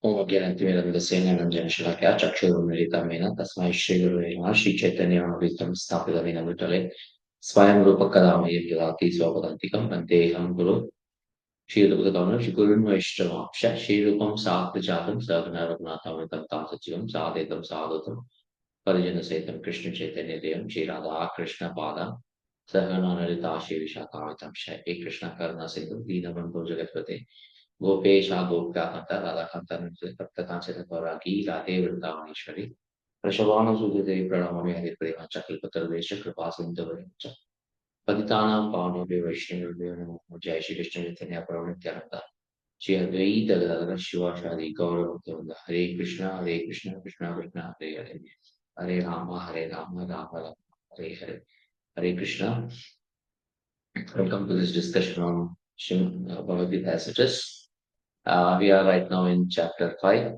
ओमज्ञानतिमिरन्दस्येन चक्षुरुन्मिलितं तस्मै श्रीगुरुवे नमः श्रीचैतन्यमनोभीष्टं स्थापितमेन भूतले स्वयं रूपकदा मह्यं ददाति स्वपदान्तिकं वन्देऽहं गुरुं श्रीरूपकदां श्रीगुरुन् वैष्णवांश श्रीरूपं साग्रजातं सहगणा रघुनाथामृतं तं सचिवं साधयितं साधुतं परिजनसहितं कृष्णचैतन्यदेवं श्रीराधा कृष्णपादान् सहगणा ललिता श्रीविशाखामितं हे कृष्णकरुणा सिन्धु दीनबन्धो जगत्पते गोपेश गोपिकान्त राधाकान्त भक्तकांचन गौरांगी राधे वृंदावनेश्वरी वृषभानुसुते प्रणमामि हरिप्रेमा च कल्पतरुदेश कृपा सिन्धुश्च पतितानां पावनेभ्यो वैष्णवेभ्यो नमो जय श्री कृष्ण चैतन्य प्रभु नित्यानंद श्री अद्वैत गदाधर शिवाचार्य गौरभक्तवृंद हरे Krishna Krishna Krishna Hare Hare Hare Ram Ram Ram Hare Hare Hare Krishna. Welcome to this discussion on Bhagavad Gita passages. We are right now in chapter 5.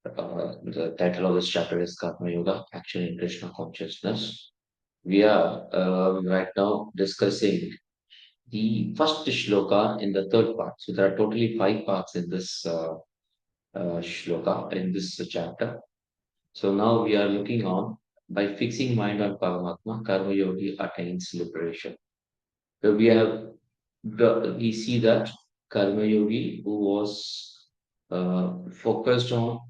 The title of this chapter is Karma Yoga, Action in Krishna Consciousness. We are right now discussing the first shloka in the third part. So there are totally five parts in this shloka, in this chapter. So now we are looking on by fixing mind on Paramatma, Karma Yogi attains liberation. So we see that Karma Yogi who was focused on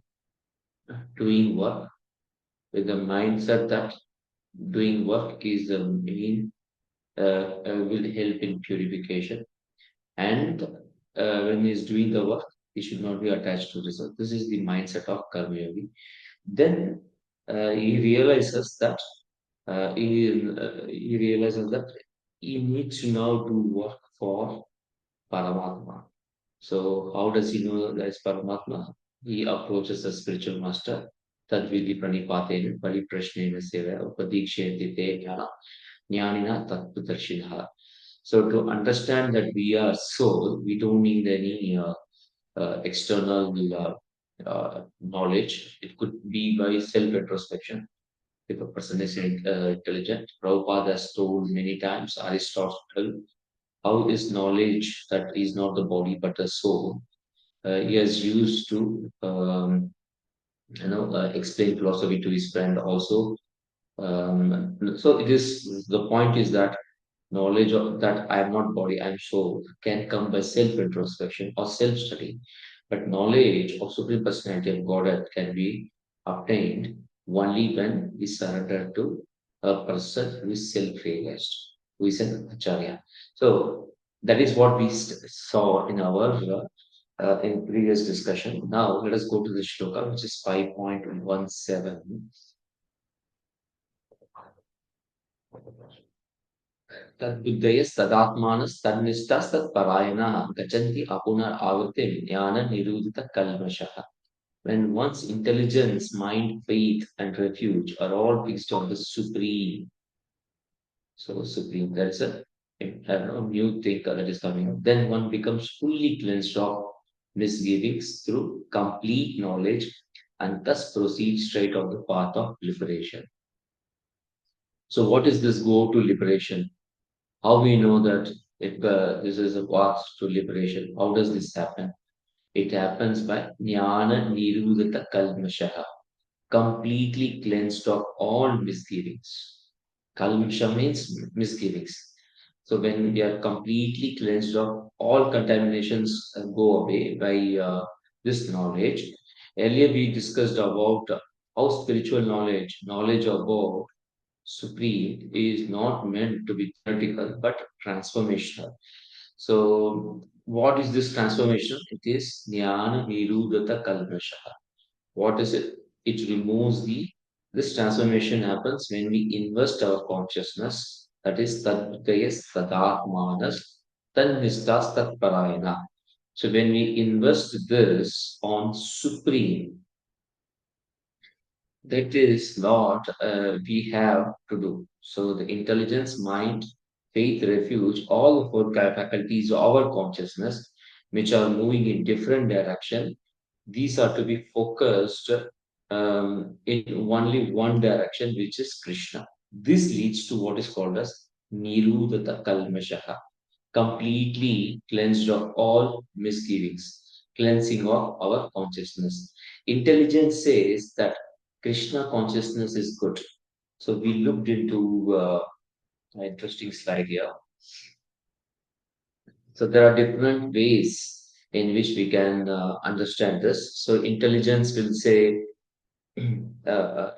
doing work with the mindset that doing work is the main will help in purification, and when he's doing the work he should not be attached to result. This is the mindset of Karma Yogi. Then he realizes that he realizes that he needs to now do work for Paramatma. So how does he know that is Paramatma? He approaches the spiritual master. Tadvidi pranipatena pariprashnena seva upadikshayati te jnanina tattvadarshinaha. So to understand that we are soul, we don't need any external knowledge. It could be by self-introspection. If a person is intelligent, Prabhupada has told many times, Aristotle, how is knowledge that is not the body but the soul. He has used to explain philosophy to his friend also. So it is the point is that knowledge of that I am not body, I am soul can come by self introspection or self study. But knowledge of Supreme Personality of Godhead can be obtained only when we surrender to a person who is self realized, who is an Acharya. So that is what we saw in our in previous discussion. Now let us go to the shloka, which is 5.17. तद्बुद्धयस्तदात्मानस्तन्निष्ठास्तत्परायणाः गच्छन्ति अपुनरावृत्तिं ज्ञाननिरूधितकल्मषः. When one's intelligence, mind, faith, and refuge are all fixed on the Supreme. So Supreme, that's a new thinker that is coming up. Then one becomes fully cleansed of misgivings through complete knowledge and thus proceeds straight on the path of liberation. So what is this go to liberation? How we know that this is a path to liberation? How does this happen? It happens by jnana nirudata kalmashaha, completely cleansed of all misgivings. Kalmasha means misgivings. So when we are completely cleansed of all contaminations go away by this knowledge. Earlier we discussed about how spiritual knowledge about Supreme is not meant to be theoretical but transformational. So, what is this transformation? It is Jnana Nirudata Kalmasha. What is it? It removes the this transformation happens when we invest our consciousness, that is Tadvitayas Tadatmanas Tannistas Tatparayana. So when we invest this on Supreme, that is what we have to do. So the intelligence, mind, faith, refuge, all the four faculties of our consciousness, which are moving in different direction, these are to be focused in only one direction, which is Krishna. This leads to what is called as Nirudata Kalmashaha, completely cleansed of all misgivings. cleansing of our consciousness. Intelligence says that Krishna consciousness is good. So we looked into an interesting slide here. So there are different ways in which we can understand this. So intelligence will say, uh,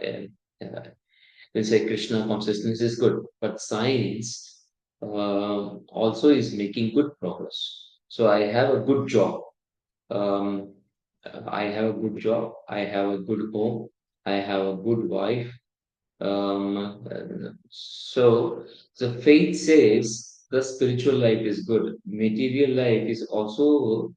will say Krishna consciousness is good, but science also is making good progress. So I have a good job. Um, I have a good job. I have a good home. I have a good wife. So the faith says the spiritual life is good. Material life is also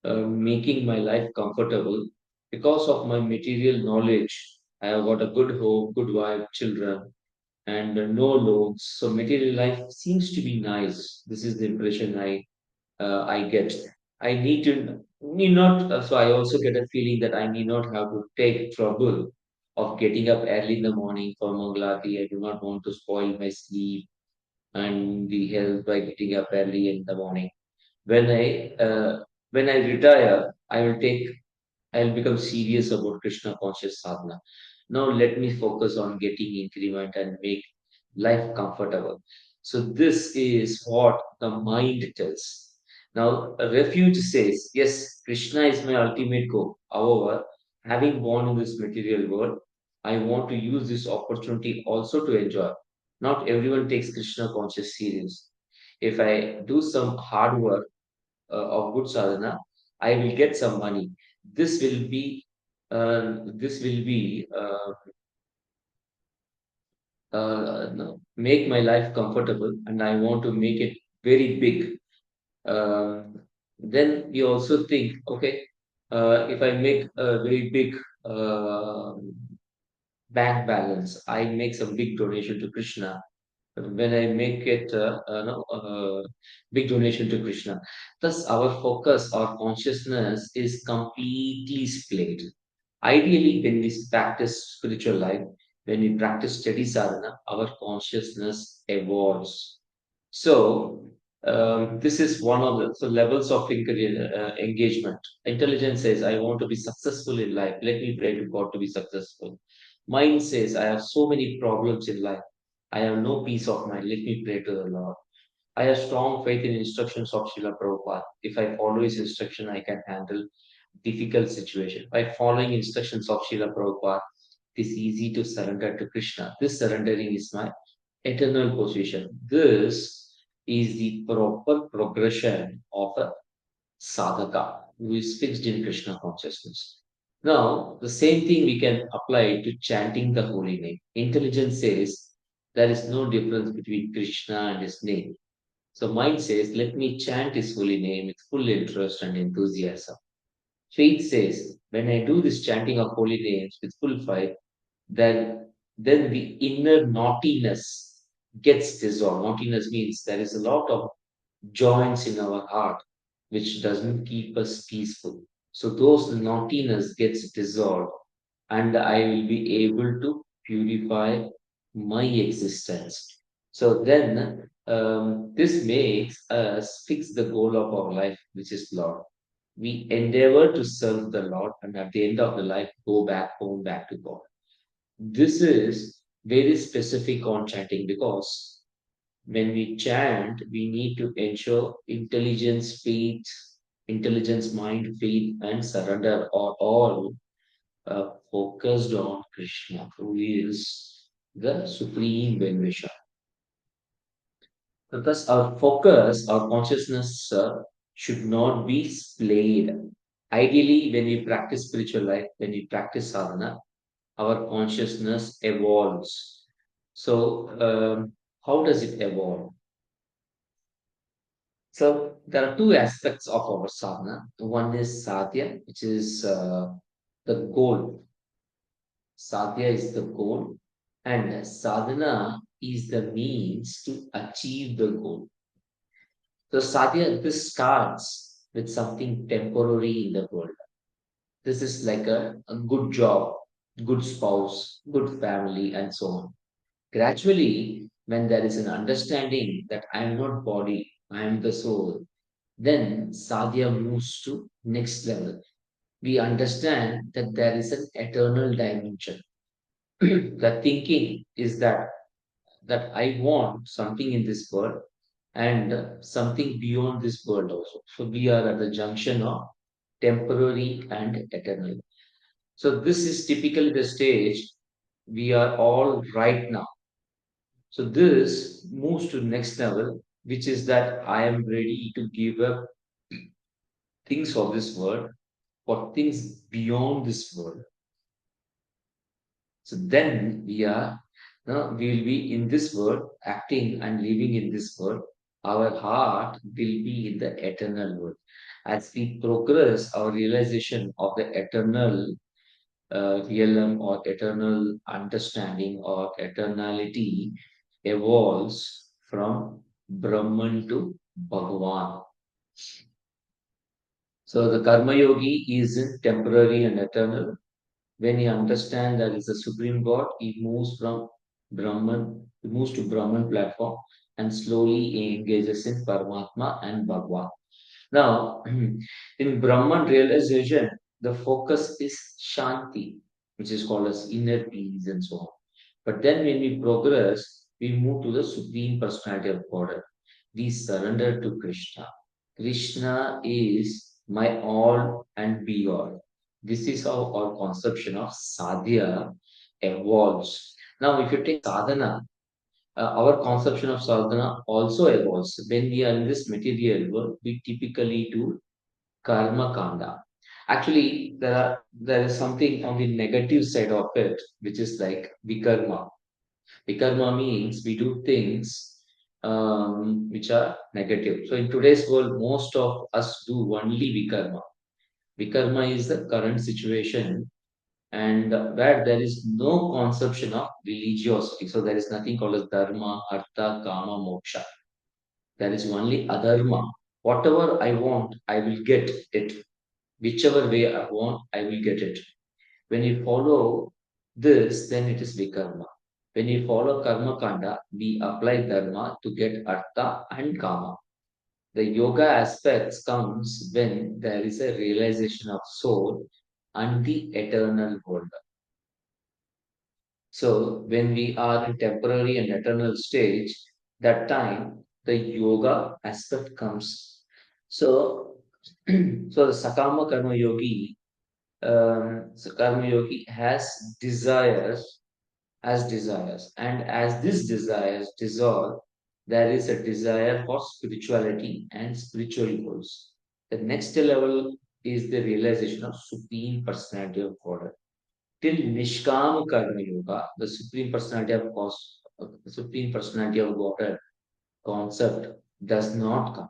making my life comfortable because of my material knowledge. I have got a good home, good wife, children, and no loans. So material life seems to be nice. This is the impression I get. I need not. So I also get a feeling that I need not have to take trouble of getting up early in the morning for Mangalati. I do not want to spoil my sleep and the health by getting up early in the morning. When I retire, I'll become serious about Krishna conscious sadhana. Now let me focus on getting increment and make life comfortable. So this is what the mind tells. Now a refuge says, yes, Krishna is my ultimate goal. However, having born in this material world, I want to use this opportunity also to enjoy. Not everyone takes Krishna conscious serious. If I do some hard work of good sadhana, I will get some money. This will be this will be no, make my life comfortable, and I want to make it very big. Then we also think, okay, if I make a very big uh, bank balance, I make some big donation to Krishna. When I make it no, big donation to Krishna. Thus, our focus, our consciousness is completely split. Ideally, when we practice spiritual life, when we practice steady sadhana, our consciousness evolves. So, this is one of the levels of engagement. Intelligence says, I want to be successful in life. Let me pray to God to be successful. Mind says, I have so many problems in life. I have no peace of mind. Let me pray to the Lord. I have strong faith in instructions of Srila Prabhupada. If I follow his instruction, I can handle difficult situation. By following instructions of Srila Prabhupada, it is easy to surrender to Krishna. This surrendering is my eternal position. This is the proper progression of a sadhaka who is fixed in Krishna consciousness. Now, the same thing we can apply to chanting the holy name. Intelligence says there is no difference between Krishna and his name. So mind says, let me chant his holy name with full interest and enthusiasm. Faith says, when I do this chanting of holy names with full faith, then the inner naughtiness gets dissolved. Naughtiness means there is a lot of joints in our heart which doesn't keep us peaceful. So those naughtiness gets dissolved, and I will be able to purify my existence. So then this makes us fix the goal of our life, which is Lord. We endeavor to serve the Lord, and at the end of the life, go back home, back to God. This is very specific on chanting because when we chant, we need to ensure intelligence, mind, faith, and surrender are all focused on Krishna, who is the supreme well-wisher. Thus, our focus, our consciousness should not be splayed. Ideally, when we practice spiritual life, when we practice sadhana, our consciousness evolves. So, how does it evolve? So, there are two aspects of our sadhana. One is sadhya, which is the goal. Sadhya is the goal, and sadhana is the means to achieve the goal. So, sadhya, this starts with something temporary in the world. This is like a good job, good spouse, good family, and so on. Gradually, when there is an understanding that I am not body, I am the soul, Then sadhya moves to next level. We understand that there is an eternal dimension. The thinking is that I want something in this world and something beyond this world also. So we are at the junction of temporary and eternal. So this is typically the stage we are all right now. So this moves to next level, which is that I am ready to give up things of this world for things beyond this world. So then we are, no, we will be in this world, acting and living in this world. Our heart will be in the eternal world. As we progress, our realization of the eternal realm or eternal understanding or eternality evolves from Brahman to Bhagavan. So the Karma Yogi is temporary and eternal. When he understands that is the supreme God, he moves to Brahman platform and slowly he engages in Paramatma and Bhagwan. Now, in Brahman realization, the focus is Shanti, which is called as inner peace and so on. But then when we progress, we move to the Supreme Personality of God. We surrender to Krishna. Krishna is my all and be all. This is how our conception of sadhya evolves. Now, if you take sadhana, our conception of sadhana also evolves. When we are in this material world, we typically do karma kanda. Actually, there is something on the negative side of it, which is like vikarma. Vikarma means we do things which are negative. So in today's world, most of us do only vikarma. Vikarma is the current situation and where there is no conception of religiosity. So there is nothing called as dharma, artha, kama, moksha. There is only adharma. Whatever I want, I will get it. Whichever way I want, I will get it. When you follow this, then it is vikarma. When you follow karma kanda, we apply dharma to get artha and kama. The yoga aspects comes when there is a realization of soul and the eternal world. So when we are in temporary and eternal stage, that time the yoga aspect comes. So, so the Sakama Karma Yogi, so Karma Yogi has desires, and as these desires dissolve, there is a desire for spirituality and spiritual goals. The next level is the realization of supreme personality of God till Nishkam Karma Yoga, the Supreme Personality of Godhead concept does not come.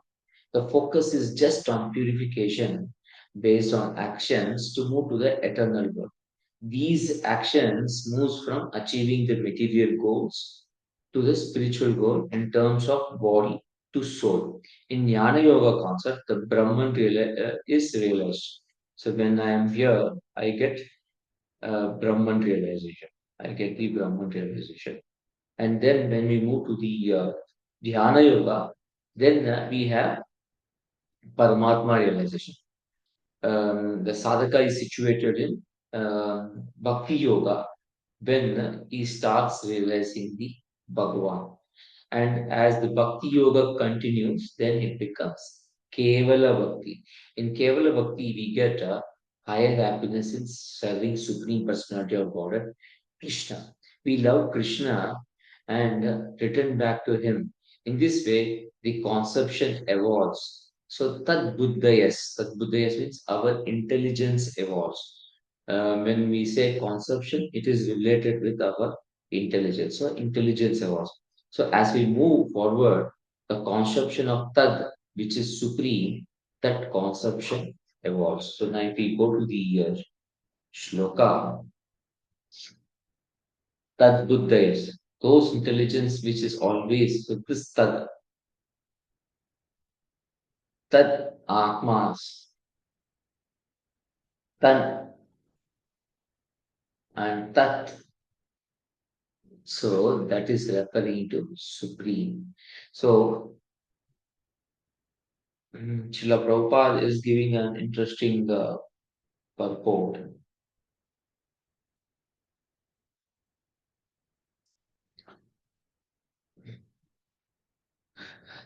The focus is just on purification based on actions to move to the eternal world. These actions moves from achieving the material goals to the spiritual goal in terms of body to soul. In Jnana Yoga concept, the Brahman is realized. So when I am here, I get Brahman realization. I get the Brahman realization. And then when we move to the Dhyana Yoga, then we have Paramatma realization. The sadhaka is situated in Bhakti Yoga when he starts realizing the Bhagavan. And as the Bhakti Yoga continues, then it becomes Kevala Bhakti. In Kevala Bhakti, we get a higher happiness in serving Supreme Personality of God, Krishna. We love Krishna and return back to Him. In this way, the conception evolves. So, Tad Buddhayas means our intelligence evolves. When we say conception, it is related with our intelligence. So, intelligence evolves. So as we move forward, the conception of Tad, which is supreme, that conception evolves. So now if we go to the shloka, Tad Buddhayas, those intelligence which is always with this Tad Atmas, Tan and Tat. So that is referring to supreme. So Srila Prabhupada is giving an interesting purport.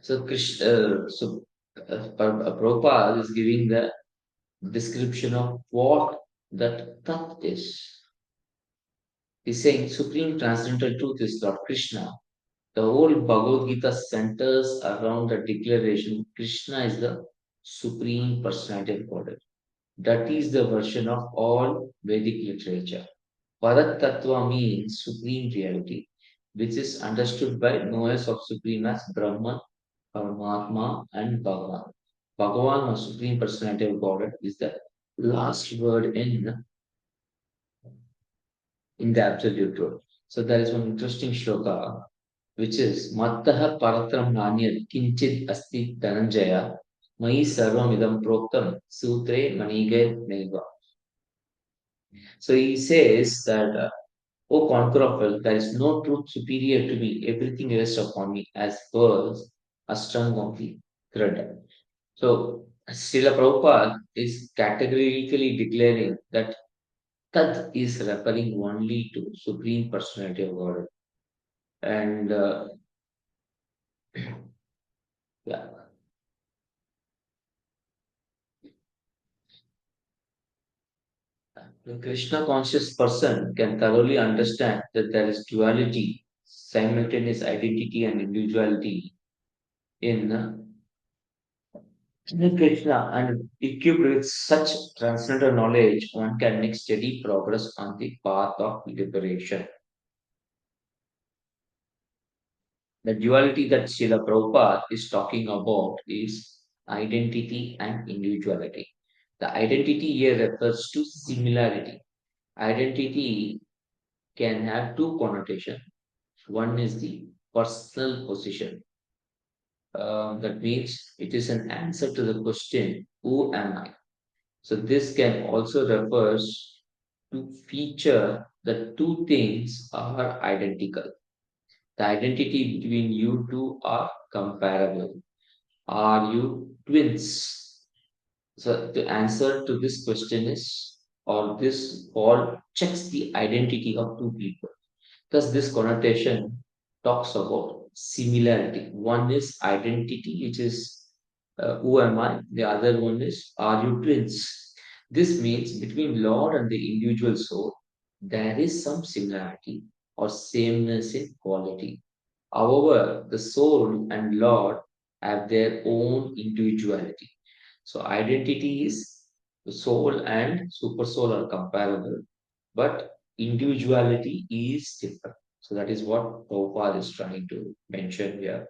So, Prabhupada is giving the description of what that Tat is. He's saying Supreme Transcendental Truth is Lord Krishna. The whole Bhagavad Gita centers around the declaration Krishna is the Supreme Personality of Godhead. That is the version of all Vedic literature. Parat Tattva means supreme reality, which is understood by knowers of Supreme as Brahman, Paramatma, and Bhagavan. Bhagavan, or Supreme Personality of Godhead, is the last word in the Absolute Truth. So there is one interesting shloka which is Mattaha Paratram Nanyat Kinchit Asti Dhananjaya Mai Sarvam Idam Proktam Sutre Manige Neva. So he says that, O conqueror of wealth, there is no truth superior to me. Everything rests upon me as pearls are strung on the thread. So Srila Prabhupada is categorically declaring that Tad is referring only to Supreme Personality of God. And yeah, the Krishna conscious person can thoroughly understand that there is duality, simultaneous identity, and individuality in Krishna, and equipped with such transcendental knowledge, one can make steady progress on the path of liberation. The duality that Srila Prabhupada is talking about is identity and individuality. The identity here refers to similarity. Identity can have two connotations. One is the personal position. That means it is an answer to the question, who am I? So this can also refers to feature that two things are identical. The identity between you two are comparable. Are you twins? So the answer to this question is, or this all checks the identity of two people. Thus, this connotation talks about similarity. One is identity, which is who am I? The other one is are you twins? This means between Lord and the individual soul, there is some similarity or sameness in quality. However, the soul and Lord have their own individuality. So, identity is the soul and super soul are comparable, but individuality is different. So that is what Prabhupada is trying to mention here.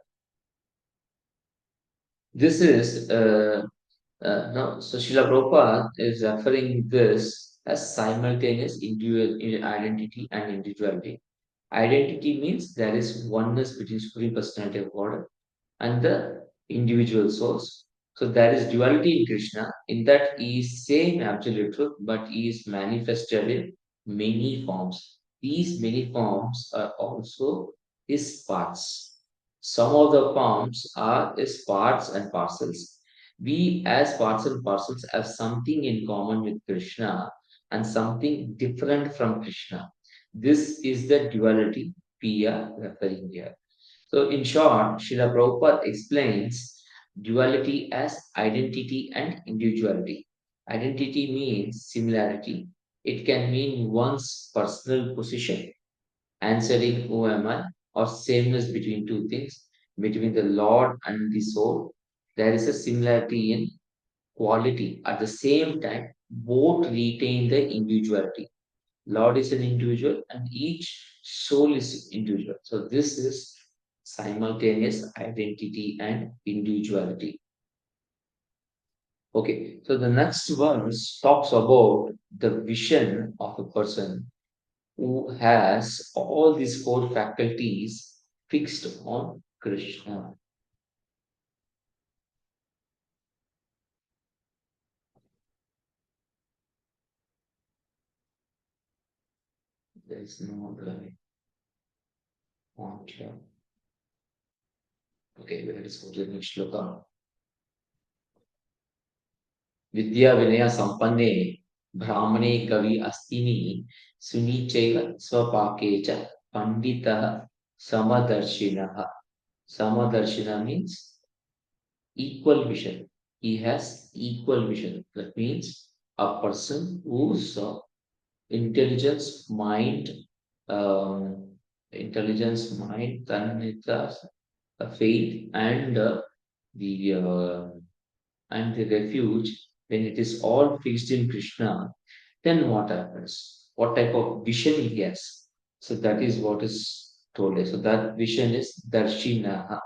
This is no, so Srila Prabhupada is referring this as simultaneous individual identity and individuality. Identity means there is oneness between Supreme Personality of God and the individual souls. So there is duality in Krishna in that he is same absolute truth, but he is manifested in many forms. These many forms are also his parts. Some of the forms are his parts and parcels. We as parts and parcels have something in common with Krishna and something different from Krishna. This is the duality we are referring here. So, in short, Srila Prabhupada explains duality as identity and individuality. Identity means similarity. It can mean one's personal position, answering who am I, or sameness between two things, between the Lord and the soul. There is a similarity in quality. At the same time, both retain the individuality. Lord is an individual and each soul is individual. So this is simultaneous identity and individuality. Okay, so the next verse talks about the vision of a person who has all these four faculties fixed on Krishna. There is no other point here. Okay, let us go to the next shloka. Vidya Vinaya Sampanne Brahmane Kavi Astini Sunichaiva Swapakecha Pandita Samadarshinaha. Samadarshina means equal vision. He has equal vision. That means a person whose intelligence, mind, um, Tanmita, faith, the and the refuge, when it is all fixed in Krishna, then what happens? What type of vision he has? So that is what is told. So that vision is Darshinaha.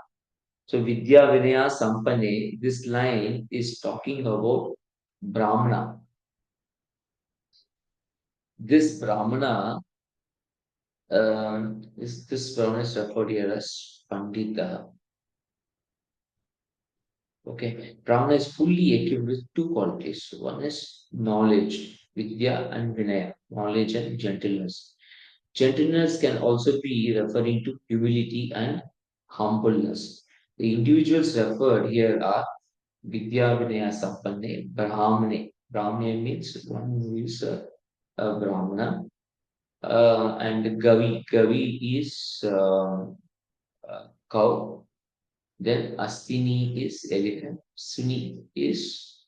So Vidya Vinaya Sampane, this line is talking about Brahmana. This Brahmana, this Brahmana is referred here as Pandita. Okay, Brahmana is fully equipped with two qualities. One is knowledge, Vidya and Vinaya, knowledge and gentleness. Gentleness can also be referring to humility and humbleness. The individuals referred here are Vidya Vinaya Sampanne, Brahmane. Brahmane means one who is a Brahmana. And Gavi. Gavi is cow. Then Astini is elephant. Suni is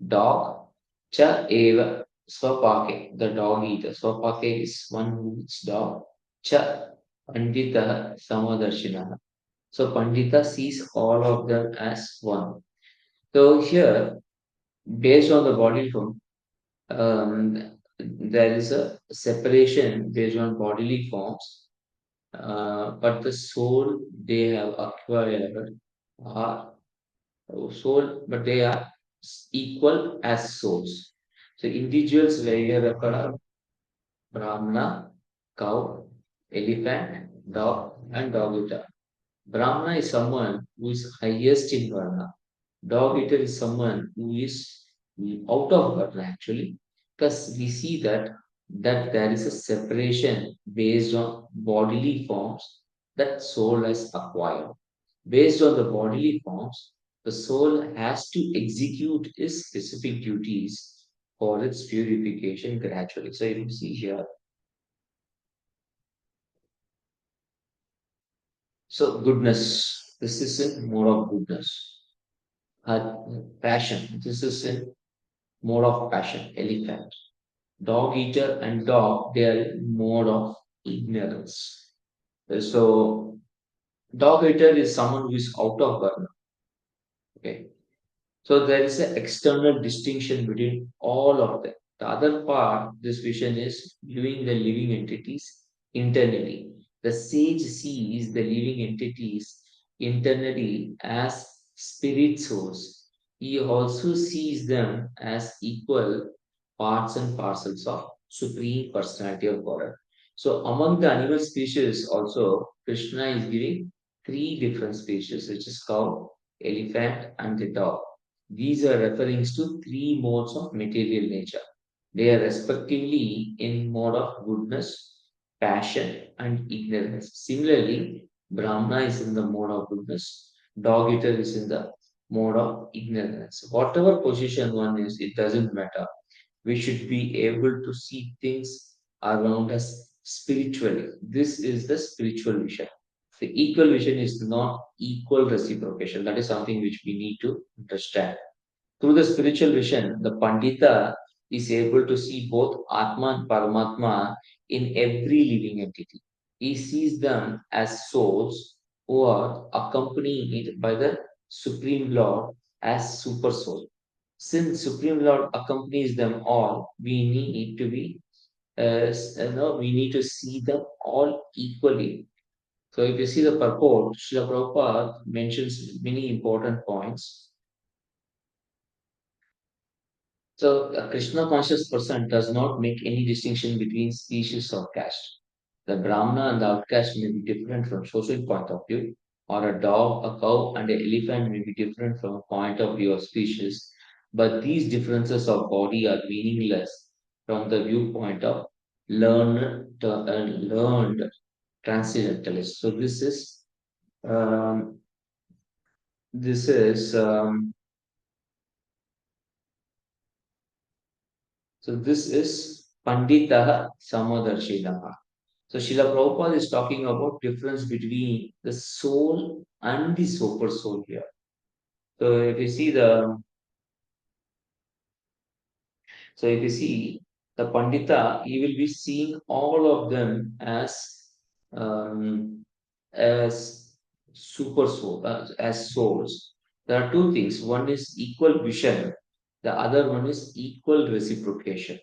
dog. Cha eva Swapake, the dog eater. Swapake is one who eats dog. Cha Pandita Samadarshina. So Pandita sees all of them as one. So here, based on the body form, there is a separation based on bodily forms, but the soul they have acquired are soul, but they are equal as souls. So individuals were here referred Brahmana, cow, elephant, dog, and dog eater. Brahmana is someone who is highest in Varna. Dog eater is someone who is out of Varna actually, because we see that there is a separation based on bodily forms that soul has acquired. Based on the bodily forms, the soul has to execute its specific duties for its purification gradually. So if you see here, so goodness, this is in mode of goodness. Passion, this is in mode of passion, elephant. Dog eater and dog, they are in mode of ignorance. So dog eater is someone who is out of burn. Okay. So there is an external distinction between all of them. The other part, this vision is viewing the living entities internally. The sage sees the living entities internally as spirit souls. He also sees them as equal parts and parcels of Supreme Personality of God. So among the animal species also, Krishna is giving three different species, which is cow, elephant, and the dog. These are referring to three modes of material nature. They are respectively in mode of goodness, passion, and ignorance. Similarly, Brahmana is in the mode of goodness, dog eater is in the mode of ignorance. Whatever position one is, it doesn't matter. We should be able to see things around us spiritually. This is the spiritual vision. The equal vision is not equal reciprocation. That is something which we need to understand. Through the spiritual vision, the Pandita is able to see both Atma and Paramatma in every living entity. He sees them as souls who are accompanied by the Supreme Lord as Super Soul. Since Supreme Lord accompanies them all, we need to be, we need to see them all equally. So if you see the purport, Srila Prabhupada mentions many important points. So, a Krishna conscious person does not make any distinction between species or caste. The Brahmana and the outcast may be different from social point of view, or a dog, a cow, and an elephant may be different from a point of view of species. But these differences of body are meaningless from the viewpoint of learned transcendentalists. So um, this is So this is Panditah Samadarshinaha. So Srila Prabhupada is talking about difference between the soul and the super soul here. So if you see if you see the Pandita, he will be seeing all of them um, as super soul, as souls. There are two things. One is equal vision. The other one is equal reciprocation.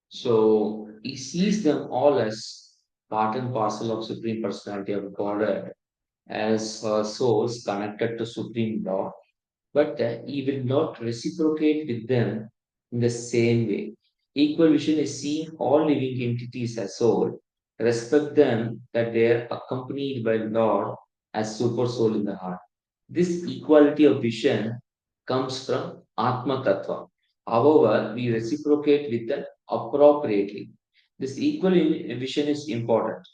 So he sees them all as part and parcel of Supreme Personality of Godhead, as souls connected to Supreme Law, but he will not reciprocate with them in the same way. Equal vision is seeing all living entities as soul, respect them that they are accompanied by Lord as super soul in the heart. This equality of vision comes from Atma Tattva. However, we reciprocate with them appropriately. This equal vision is important,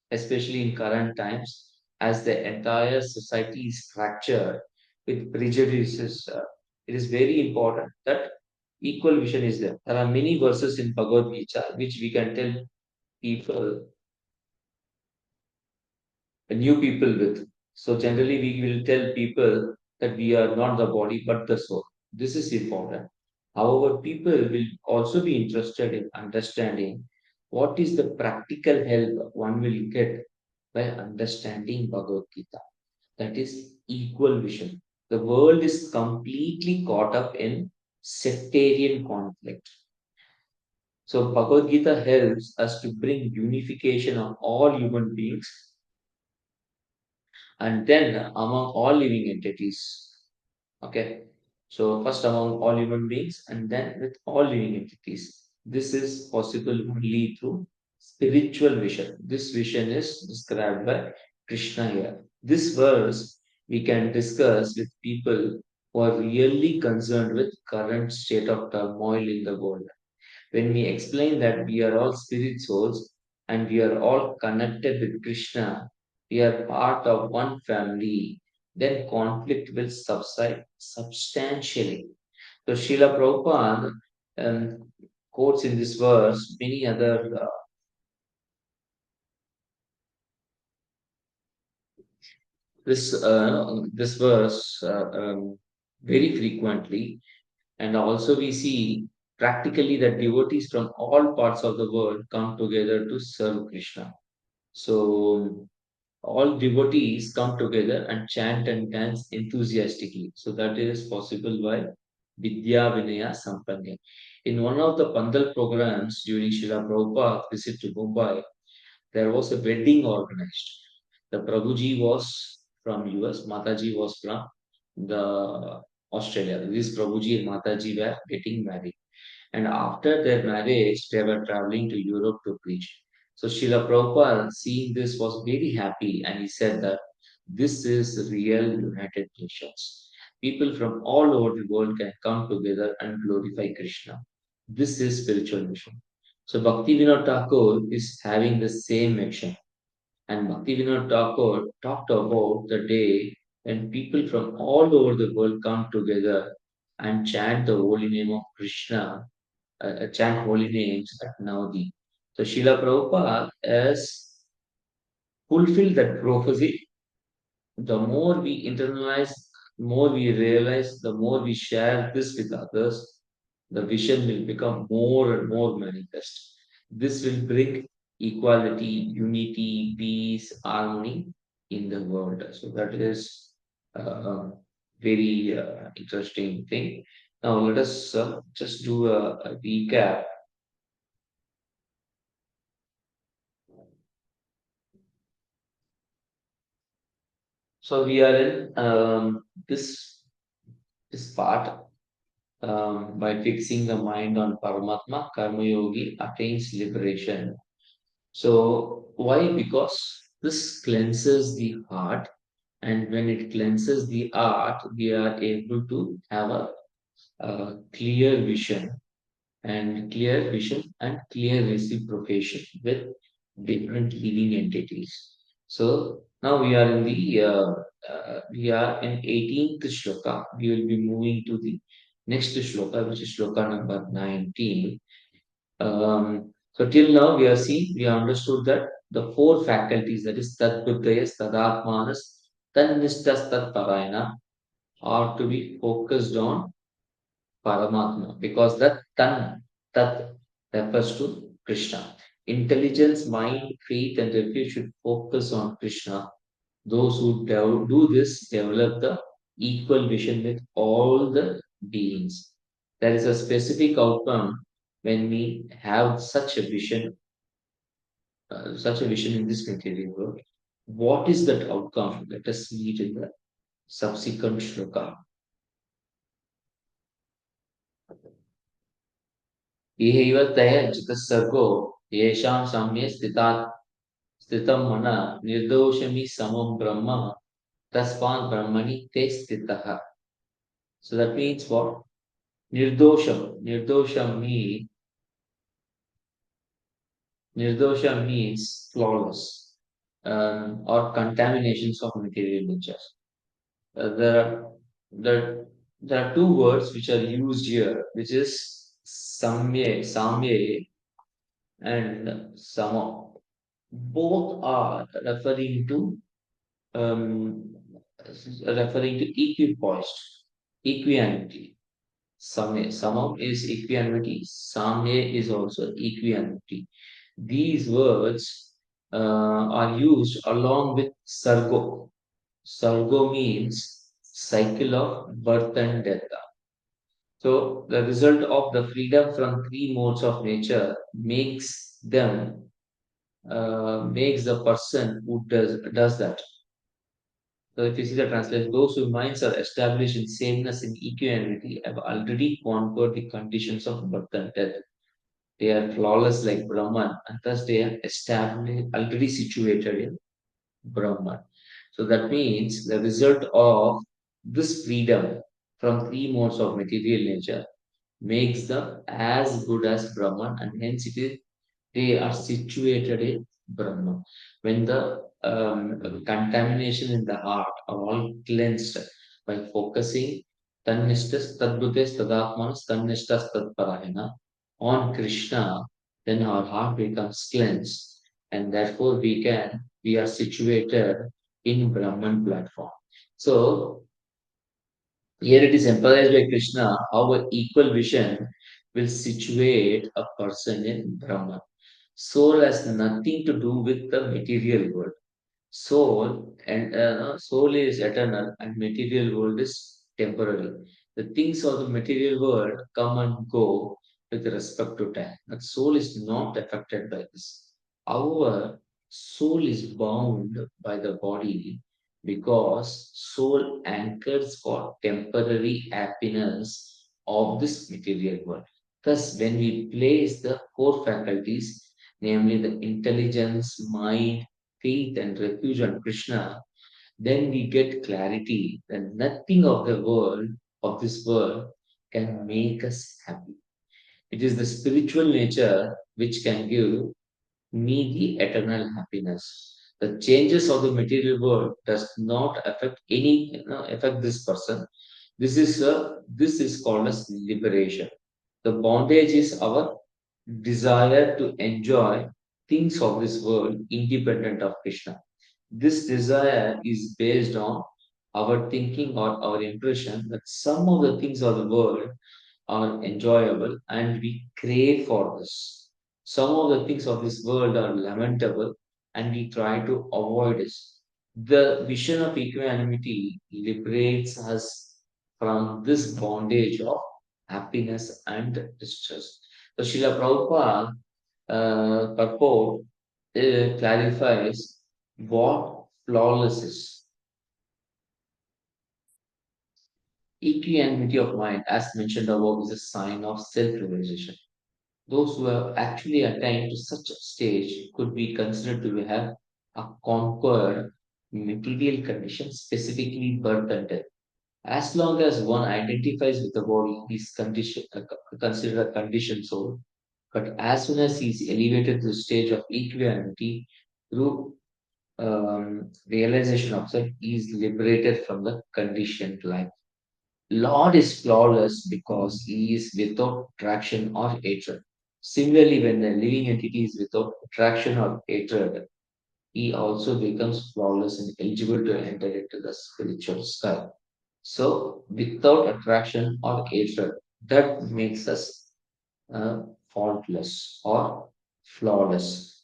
especially in current times, as the entire society is fractured with prejudices. It is very important that equal vision is there. There are many verses in Bhagavad Gita which we can tell people, new people with. So generally, we will tell people that we are not the body but the soul. This is important. However, people will also be interested in understanding what is the practical help one will get by understanding Bhagavad Gita. That is equal vision. The world is completely caught up in sectarian conflict. So Bhagavad Gita helps us to bring unification of all human beings and then among all living entities. Okay. So first among all human beings and then with all living entities. This is possible only through spiritual vision. This vision is described by Krishna here. This verse we can discuss with people who are really concerned with current state of turmoil in the world. When we explain that we are all spirit souls and we are all connected with Krishna, we are part of one family, then conflict will subside substantially. So Srila Prabhupada quotes in this verse many other this verse very frequently, and also we see practically that devotees from all parts of the world come together to serve Krishna. So all devotees come together and chant and dance enthusiastically. So that is possible by Vidya Vinaya Sampanya. In one of the Pandal programs during Srila Prabhupada's visit to Mumbai, there was a wedding organized. The Prabhuji was from US, Mataji was from the Australia. This Prabhuji and Mataji were getting married. And after their marriage, they were traveling to Europe to preach. So Srila Prabhupada, seeing this, was very happy and he said that this is real United Nations. People from all over the world can come together and glorify Krishna. This is spiritual mission. So Bhakti Vinod Thakur is having the same mission. And Bhaktivinoda Thakur talked about the day when people from all over the world come together and chant the holy name of Krishna, chant holy names at Navadip. So Srila Prabhupada has fulfilled that prophecy. The more we internalize, the more we realize, the more we share this with others, the vision will become more and more manifest. This will bring equality, unity, peace, harmony in the world. So that is a very interesting thing. Now let us just do a recap. So we are in this part. By fixing the mind on Paramatma, Karma Yogi attains liberation. So, why? Because this cleanses the heart, and when it cleanses the heart, we are able to have a clear vision and clear reciprocation with different living entities. So now we are in 18th shloka. We will be moving to the next shloka, which is shloka number 19. So till now we have seen, we have understood that the four faculties, that is Tat Buddhayas, Tadatmanas, Tannistas, Tat Parayana, are to be focused on Paramatma, because that Tat refers to Krishna. Intelligence, mind, faith, and refuge should focus on Krishna. Those who do this develop the equal vision with all the beings. There is a specific outcome when we have such a vision in this material world. What is that outcome? Let us meet in the subsequent shloka. इहैव तय जितसर्गो येषां साम्ये स्थितं मनः निर्दोषमि समं ब्रह्म तस्मात् ब्रह्मणि ते स्थितः. So that means what? Nirdosha means flawless, or contaminations of material nature. There are there, there are two words which are used here, which is samye and sama. Both are um, referring to equipoised, equanimity. Samam is equanimity. Samye is also equanimity. These words are used along with sargo. Sargo means cycle of birth and death. So the result of the freedom from three modes of nature makes the person who does that. So if you see the translation, those whose minds are established in sameness and equanimity have already conquered the conditions of birth and death. They are flawless like Brahman, and thus they are established, already situated in Brahman. So that means the result of this freedom from three modes of material nature makes them as good as Brahman, and hence they are situated in Brahma. When the contamination in the heart are all cleansed by focusing Tannishtas Tadbhutes Tadatmanas Tannishtas Tadparayana on Krishna, then our heart becomes cleansed, and therefore we are situated in Brahman platform. So here it is emphasized by Krishna how an equal vision will situate a person in Brahman. Soul has nothing to do with the material world. Soul is eternal and material world is temporary. The things of the material world come and go with respect to time. But soul is not affected by this. However, soul is bound by the body because soul anchors for temporary happiness of this material world. Thus, when we place the four faculties, namely the intelligence, mind, faith, and refuge on Krishna, then we get clarity that nothing of this world, can make us happy. It is the spiritual nature which can give me the eternal happiness. The changes of the material world does not affect this person. This is called as liberation. The bondage is our desire to enjoy things of this world independent of Krishna. This desire is based on our thinking or our impression that some of the things of the world are enjoyable and we crave for this. Some of the things of this world are lamentable and we try to avoid it. The vision of equanimity liberates us from this bondage of happiness and distress. So Srila Prabhupada purport clarifies what flawless is. Equanimity of mind, as mentioned above, is a sign of self-realization. Those who have actually attained to such a stage could be considered to have a conquered material condition, specifically birth and death. As long as one identifies with the body, he is considered a conditioned soul. But as soon as he is elevated to the stage of equanimity through realization of self, he is liberated from the conditioned life. Lord is flawless because he is without traction or hatred. Similarly, when a living entity is without attraction or hatred, he also becomes flawless and eligible to enter into the spiritual sky. So, without attraction or hatred, that makes us faultless or flawless.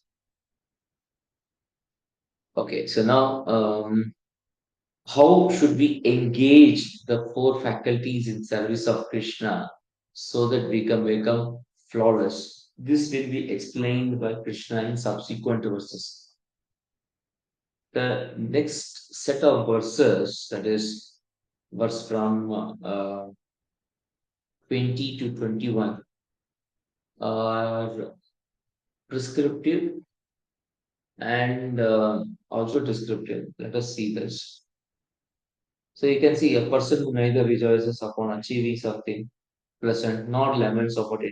Okay, so now how should we engage the four faculties in service of Krishna so that we can become flawless? This will be explained by Krishna in subsequent verses. The next set of verses, that is verse from 20 to 21, are prescriptive and also descriptive. Let us see this. So you can see a person who neither rejoices upon achieving something pleasant nor laments about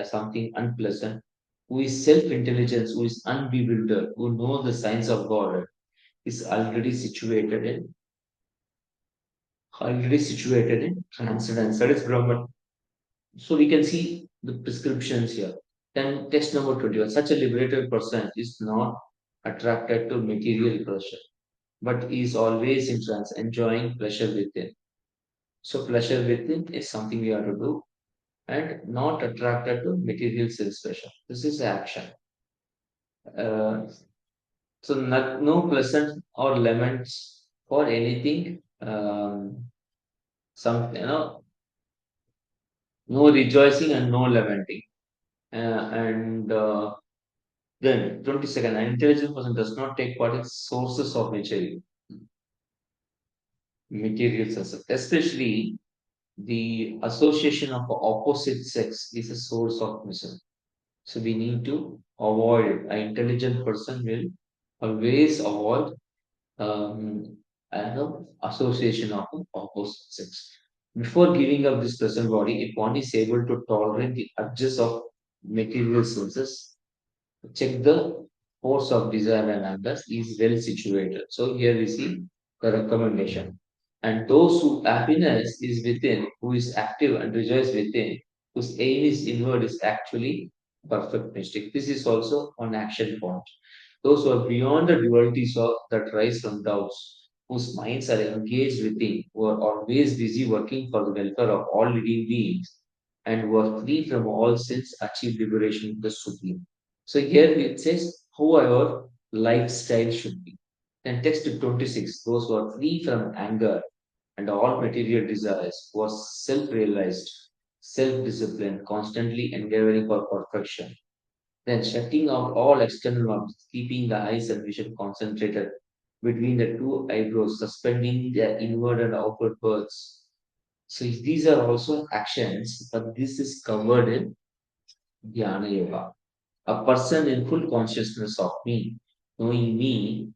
something unpleasant, who is self-intelligence, who is unbewildered, who knows the signs of God, is already situated in transcendence. That is Brahman. So we can see the prescriptions here. Then text number 21. Such a liberated person is not attracted to material pleasure, but is always in trance, enjoying pleasure within. So pleasure within is something we have to do and not attracted to material sense pleasure. This is action. Uh, so no pleasant or laments for anything. No rejoicing and no lamenting. And then 22nd, an intelligent person does not take part in sources of material senses, especially the association of the opposite sex is a source of misery. So we need to avoid. An intelligent person will always avoid association of the opposite sex. Before giving up this present body, if one is able to tolerate the urges of material senses, check the force of desire and anger is well situated. So here we see the recommendation. And those whose happiness is within, who is active and rejoice within, whose aim is inward is actually perfect mystic. This is also an action point. Those who are beyond the dualities of that rise from doubts, whose minds are engaged within, who are always busy working for the welfare of all living beings, and who are free from all sins, achieve liberation with the Supreme. So here it says, however, lifestyle should be. Then text 26, those who are free from anger and all material desires, who are self-realized, self-disciplined, constantly endeavoring for perfection. Then shutting out all external objects, keeping the eyes and vision concentrated between the two eyebrows, suspending their inward and outward births. So these are also actions, but this is covered in Dhyana Yoga. A person in full consciousness of me, knowing me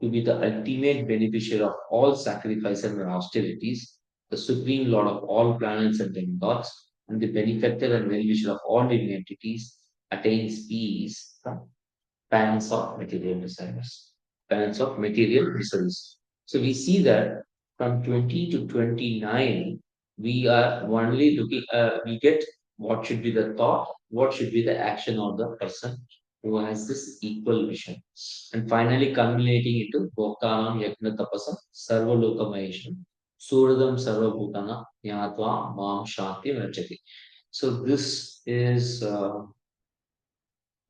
to be the ultimate beneficiary of all sacrifices and austerities, the supreme lord of all planets and demigods, and the benefactor and well-wisher of all living entities, attains peace from pangs of material desires. Pangs of material desires. So we see that from 20 to 29, we are only looking, we get what should be the thought, what should be the action of the person who has this equal vision. And finally, culminating into Bhoktanam Yajna Tapasam Sarvaloka Mahesham Suradam Sarvabhutana Yatva Mam Shanti Rachati. So this is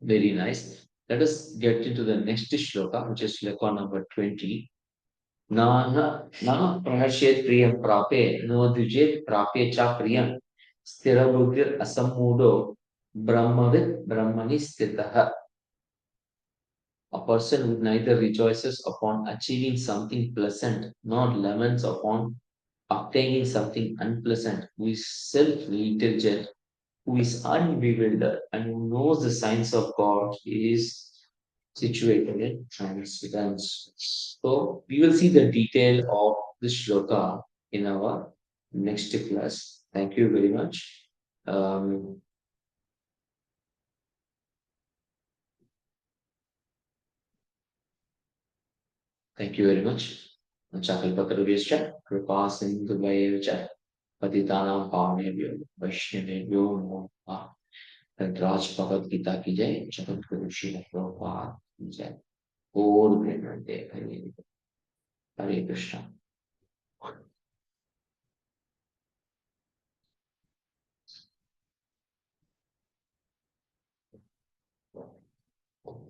very nice. Let us get into the next shloka, which is shloka number 20. Na prahashet priyam prape, no dujet prape cha priyam. Sthirabuddhir asammudo brahmavid brahmani sthitaha. A person who neither rejoices upon achieving something pleasant nor laments upon obtaining something unpleasant, who is self-intelligent, who is unbewildered, and who knows the signs of God, is situated in transcendence. So we will see the detail of this shloka in our next class. Thank you very much. Um, thank you very much. Chakalpatarubhyascha, kripa sindhuvaya cha, patitanam pavanebhyo, vaishnavebhyo namo namaha. राज भगवत गीता की जय, जगत गुरु श्रील प्रभुपाद की जय। और हरे हरे कृष्णा।